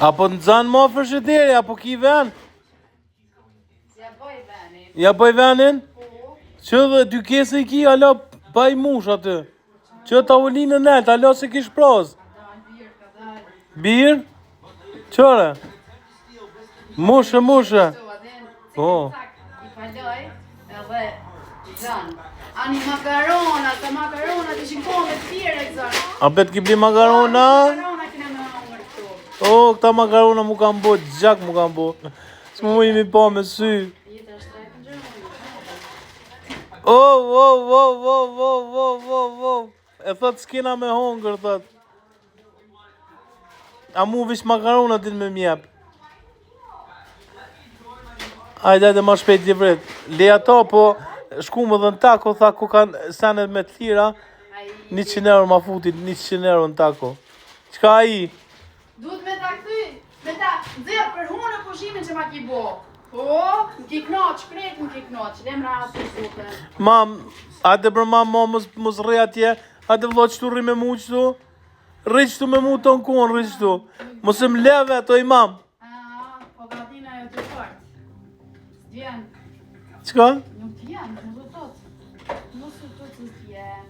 Apo në zanë më afër deri, apo ki ven? Ja bëj venin. Ja bëj venin? Po. Që dhe dy kese i ki, ala baj mush aty. Që tavolinë në net, ala se kish praz. Dal bir, ka dal. Bir? Qëre? Mushe. Po. I paloj edhe zan. Ani makarona, të makaronat ishin kohë të tjera këzan. A bet ki bli makarona? Makarona kena me hongër këtu. O, këta makarona mu kam bo, gjak mu kam bo. S'mu mu imi pa me sy. Jeta është trajtë në gjërë. O. E thot s'kena me hongër, thot. A mu vish makarona din me mjep. Hajde ma shpejt t'i vret. Le ato, po shku më dhe në tako, tha ku kanë senet me të thira, 100 euro ma futi, 100 euro në tako. Qka i? Duhet me ta këthy, me ta dhërë për hunë pushimin që ma ki bo. Po, më ki knoq, krejt më ki knoq, lemra atë të zute. Mam, hajde për mam, mos rrej atje, hajde vlo qëtu rri me mu qëtu. Rri qëtu me mu ton kuon, rri qëtu. Mos e mleve ato i mam. Po gatina jo të fort. S'vjen. Qka? Nuk t'jen, nuk do tot. Nuk s'u tot s'vjen.